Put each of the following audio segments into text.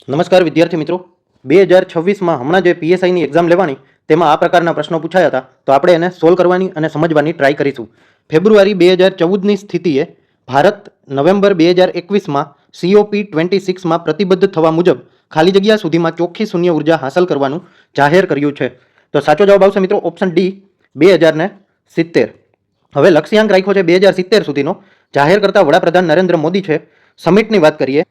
નમસ્કાર વિદ્યાર્થી મિત્રો, 2026માં હમણાં જે પીએસઆઈની એક્ઝામ લેવાની તેમાં આ પ્રકારના પ્રશ્નો પૂછાયા હતા, તો આપણે એને સોલ્વ કરવાની અને સમજવાની ટ્રાય કરીશું. ફેબ્રુઆરી 2014ની સ્થિતિએ ભારત નવેમ્બર 2021માં COP26માં પ્રતિબદ્ધ થવા મુજબ ખાલી જગ્યા સુધીમાં ચોખ્ખી શૂન્ય ઉર્જા હાંસલ કરવાનું જાહેર કર્યું છે. તો સાચો જવાબ આવશે મિત્રો ઓપ્શન ડી 2070. હવે લક્ષ્યાંક રાખ્યો છે 2070 સુધીનો. જાહેર કરતા વડાપ્રધાન નરેન્દ્ર મોદી છે. સમિટની વાત કરીએ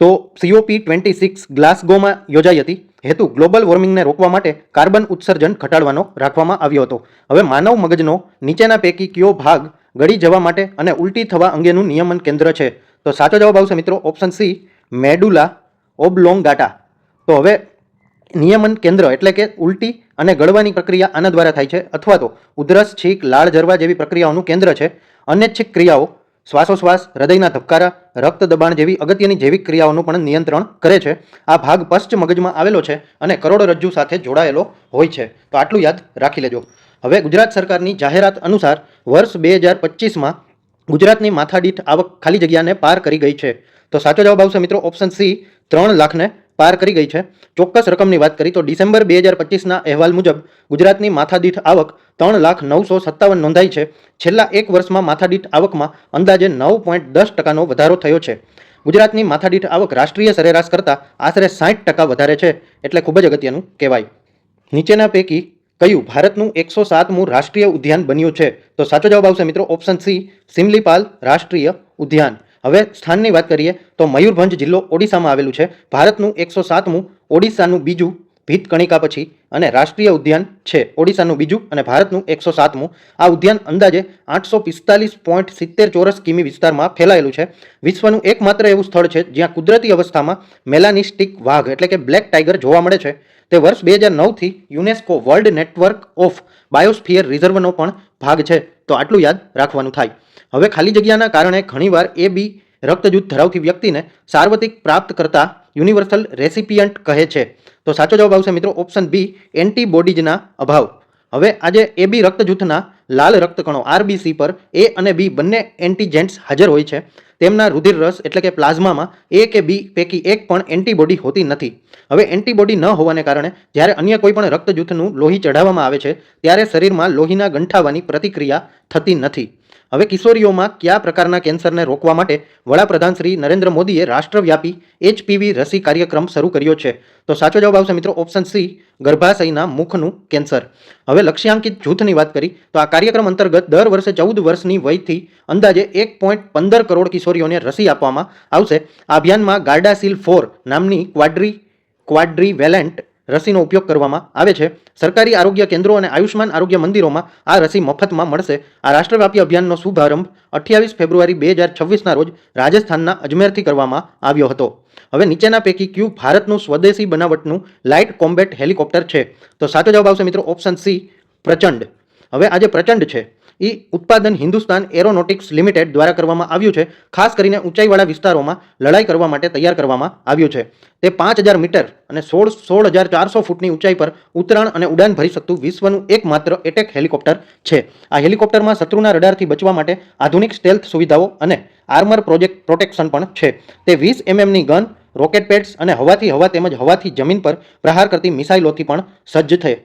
તો COP26 ગ્લાસગોમાં યોજાઈ હતી. હેતુ ગ્લોબલ વોર્મિંગને રોકવા માટે કાર્બન ઉત્સર્જન ઘટાડવાનો રાખવામાં આવ્યો હતો. હવે માનવ મગજનો નીચેના પૈકી કયો ભાગ ગળી જવા માટે અને ઉલટી થવા અંગેનું નિયમન કેન્દ્ર છે? તો સાચો જવાબ આવશે મિત્રો ઓપ્શન સી મેડુલા ઓબ્લોંગાટા. તો હવે નિયમન કેન્દ્ર એટલે કે ઉલટી અને ગળવાની પ્રક્રિયા આના દ્વારા થાય છે, અથવા તો ઉધરસ, છીંક, લાળ ઝરવા જેવી પ્રક્રિયાઓનું કેન્દ્ર છે. અનૈચ્છિક ક્રિયાઓ શ્વાસોશ્વાસ, હૃદયના ધબકારા, રક્ત દબાણ જેવી અગત્યની જૈવિક ક્રિયાઓનું પણ નિયંત્રણ કરે છે. આ ભાગ પશ્ચ મગજમાં આવેલો છે અને કરોડરજ્જુ સાથે જોડાયેલો હોય છે. તો આટલું યાદ રાખી લેજો. હવે ગુજરાત સરકારની જાહેરાત અનુસાર વર્ષ 2025માં ગુજરાતની માથાદીઠ આવક ખાલી જગ્યાને પાર કરી ગઈ છે. તો સાચો જવાબ આવશે મિત્રો ઓપ્શન સી 3 લાખને પાર કરી ગઈ છે. ચોક્કસ રકમની વાત કરી તો ડિસેમ્બર 2025ના અહેવાલ મુજબ ગુજરાતની માથાદીઠ આવક 3,09,57 નોંધાઈ છે. છેલ્લા એક વર્ષમાં માથાદીઠ આવકમાં અંદાજે 9.10%નો વધારો થયો છે. ગુજરાતની માથાદીઠ આવક રાષ્ટ્રીય સરેરાશ કરતાં આશરે 60% વધારે છે, એટલે ખૂબ જ અગત્યનું કહેવાય. નીચેના પૈકી કયું ભારતનું 107મું રાષ્ટ્રીય ઉદ્યાન બન્યું છે? તો સાચો જવાબ આવશે મિત્રો ઓપ્શન સી સિમલીપાલ રાષ્ટ્રીય ઉદ્યાન. હવે સ્થાનની વાત કરીએ તો મયુરભંજ જિલ્લો ઓડિશામાં આવેલું છે. ભારતનું 107મું, ઓડિશાનું બીજું ભીતકણિકા પછી અને રાષ્ટ્રીય ઉદ્યાન છે. ઓડિશાનું બીજું અને ભારતનું 107મું. આ ઉદ્યાન અંદાજે 845.70 ચોરસ કિમી વિસ્તારમાં ફેલાયેલું છે. વિશ્વનું એકમાત્ર એવું સ્થળ છે જ્યાં કુદરતી અવસ્થામાં મેલાનિસ્ટિક વાઘ એટલે કે બ્લેક ટાઈગર જોવા મળે છે. તે વર્ષ 2009થી UNESCO world network of biosphere રિઝર્વનો પણ ભાગ છે. તો આટલું યાદ રાખવાનું થાય. હવે ખાલી જગ્યાના કારણે ઘણીવાર AB રક્તજૂથ ધરાવતી વ્યક્તિને સાર્વત્રિક પ્રાપ્ત કરતા યુનિવર્સલ રેસિપિયન્ટ કહે છે. તો સાચો જવાબ આવશે મિત્રો ઓપ્શન બી એન્ટીબોડીઝના અભાવ. હવે આજે AB રક્તજૂથના લાલ રક્તકણો RBC પર A અને B બંને એન્ટીજેન્ટ્સ હાજર હોય છે. તેમના રુધિર રસ એટલે કે પ્લાઝમામાં A કે B પૈકી એક પણ એન્ટીબોડી હોતી નથી. હવે એન્ટીબોડી ન હોવાને કારણે જ્યારે અન્ય કોઈ પણ રક્તજૂથનું લોહી ચઢાવવામાં આવે છે ત્યારે શરીરમાં લોહીના ગંઠાવાની પ્રતિક્રિયા થતી નથી. હવે કિશોરીઓમાં કયા પ્રકારના કેન્સરને રોકવા માટે વડાપ્રધાન શ્રી નરેન્દ્ર મોદીએ રાષ્ટ્રવ્યાપી HPV રસી કાર્યક્રમ શરૂ કર્યો છે? તો સાચો જવાબ આવશે મિત્રો ઓપ્શન સી ગર્ભાશયના મુખનું કેન્સર. હવે લક્ષ્યાંકિત જૂથની વાત કરી તો આ કાર્યક્રમ અંતર્ગત દર વર્ષે 14 વર્ષની વયથી અંદાજે 1.15 કરોડ કિશોરીઓને રસી આપવામાં આવશે. આ અભિયાનમાં ગાર્ડાસિલ 4 નામની ક્વાડ્રીવેલેન્ટ રસીનો ઉપયોગ કરવામાં આવે છે. સરકારી આરોગ્ય કેન્દ્રો અને આયુષ્માન આરોગ્ય મંદિરોમાં આ રસી મફતમાં મળશે. આ રાષ્ટ્રવ્યાપી અભિયાનનો શુભારંભ 28 ફેબ્રુઆરી 2026ના રોજ રાજસ્થાનના અજમેરથી કરવામાં આવ્યો હતો. હવે નીચેના પૈકી કયું ભારતનું સ્વદેશી બનાવટનું લાઇટ કોમ્બેટ હેલિકોપ્ટર છે? તો સાચો જવાબ આવશે મિત્રો ઓપ્શન સી પ્રચંડ. હવે આ જે પ્રચંડ છે એ ઉત્પાદન હિન્દુસ્તાન એરોનોટિક્સ લિમિટેડ દ્વારા કરવામાં આવ્યું છે. ખાસ કરીને ઊંચાઈવાળા વિસ્તારોમાં લડાઈ કરવા માટે તૈયાર કરવામાં આવ્યું છે. તે 5000 મીટર અને 16,400 ફૂટની ઊંચાઈ પર ઉતરાણ અને ઉડાન ભરી શકતું વિશ્વનું એકમાત્ર એટેક હેલિકોપ્ટર છે. આ હેલિકોપ્ટરમાં શત્રુના રડારથી બચવા માટે આધુનિક સ્ટેલ્થ સુવિધાઓ અને આર્મર પ્રોટેક્શન પણ છે. તે 20 mmની ગન, રોકેટ પેડ્સ અને હવાથી હવા તેમજ હવાથી જમીન પર પ્રહાર કરતી મિસાઇલોથી પણ સજ્જ છે.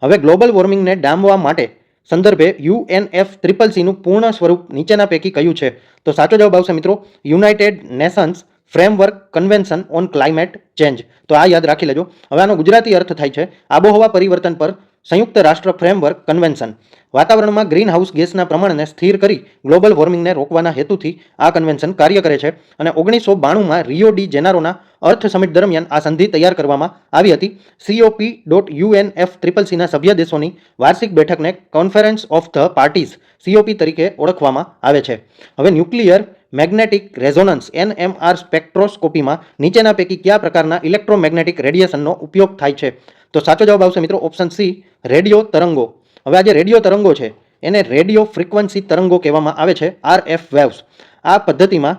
હવે ગ્લોબલ વોર્મિંગને ડામવા માટે સંદર્ભે UNFCCCનું પૂર્ણ સ્વરૂપ નીચેના પૈકી કયું છે? તો સાચો જવાબ આવશે મિત્રો United Nations framework convention on climate change. તો આ યાદ રાખી લેજો. હવે આનો ગુજરાતી અર્થ થાય છે આબોહવા પરિવર્તન પર સંયુક્ત રાષ્ટ્ર ફ્રેમવર્ક કન્વેન્શન. વાતાવરણમાં ગ્રીન હાઉસ ગેસના પ્રમાણને સ્થિર કરી ગ્લોબલ વોર્મિંગને રોકવાના હેતુથી આ કન્વેન્શન કાર્ય કરે છે. અને 1992માં રિયો ડી જેનારોના અર્થ સમિટ દરમિયાન આ સંધિ તૈયાર કરવામાં આવી હતી. COP.UNFCCCના સભ્ય દેશોની વાર્ષિક બેઠકને conference of the parties COP તરીકે ઓળખવામાં આવે છે. હવે ન્યુક્લિયર મેગ્નેટિક રેઝોનન્સ NMR સ્પેક્ટ્રોસ્કોપીમાં નીચેના પૈકી કયા પ્રકારના ઇલેક્ટ્રોમેગ્નેટિક રેડિયેશનનો ઉપયોગ થાય છે? તો સાચો જવાબ આવશે મિત્રો ઓપ્શન સી રેડિયો તરંગો. હવે આ જે રેડિયો તરંગો છે એને રેડિયો ફ્રીક્વન્સી તરંગો કહેવામાં આવે છે, RF વેવ્સ. આ પદ્ધતિમાં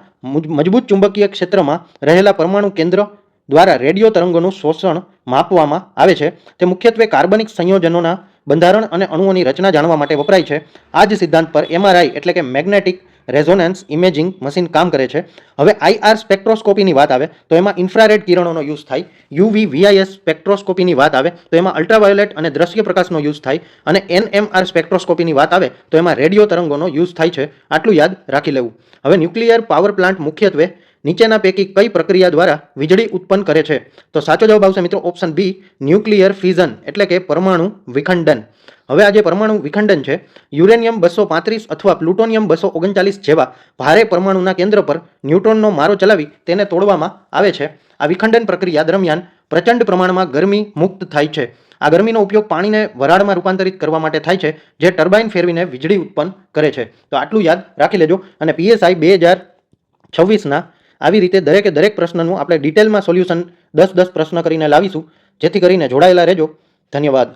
મજબૂત ચુંબકીય ક્ષેત્રમાં રહેલા પરમાણુ કેન્દ્ર દ્વારા રેડિયો તરંગોનું શોષણ માપવામાં આવે છે. તે મુખ્યત્વે કાર્બનિક સંયોજનોના બંધારણ અને અણુઓની રચના જાણવા માટે વપરાય છે. આ જ સિદ્ધાંત પર MRI એટલે કે મેગ્નેટિક રેઝોનન્સ ઇમેજિંગ મશીન કામ કરે છે. હવે IR સ્પેક્ટ્રોસ્કોપીની વાત આવે તો એમાં ઇન્ફ્રારેડ કિરણોનો યુઝ થાય. UV VIS સ્પેક્ટ્રોસ્કોપીની વાત આવે તો એમાં અલ્ટ્રાવાયોલેટ અને દ્રશ્ય પ્રકાશનો યુઝ થાય. અને NMR સ્પેક્ટ્રોસ્કોપીની વાત આવે તો એમાં રેડિયો તરંગોનો યુઝ થાય છે. આટલું યાદ રાખી લેવું. હવે ન્યુક્લિયર પાવર પ્લાન્ટ મુખ્યત્વે નીચેના પૈકી કઈ પ્રક્રિયા દ્વારા વીજળી ઉત્પન્ન કરે છે? તો સાચો જવાબ આવશે મિત્રો ઓપ્શન બી, ન્યુક્લિયર ફિઝન એટલે કે પરમાણુ વિખંડન. હવે આ જે પરમાણુ વિખંડન છે, યુરેનિયમ 235 અથવા પ્લુટોનિયમ 239 જેવા ભારે પરમાણુના કેન્દ્ર પર ન્યુટ્રોનનો મારો ચલાવી તેને તોડવામાં આવે છે. આ વિખંડન પ્રક્રિયા દરમિયાન પ્રચંડ પ્રમાણમાં ગરમી મુક્ત થાય છે. આ ગરમીનો ઉપયોગ પાણીને વરાળમાં રૂપાંતરિત કરવા માટે થાય છે, જે ટર્બાઇન ફેરવીને વીજળી ઉત્પન્ન કરે છે. તો આટલું યાદ રાખી લેજો. અને PSI 2026ના આવી રીતે દરેક પ્રશ્નનું આપણે ડિટેલમાં સોલ્યુશન 10 પ્રશ્ન કરીને લાવીશું. જેથી કરીને જોડાયેલા રહેજો. ધન્યવાદ.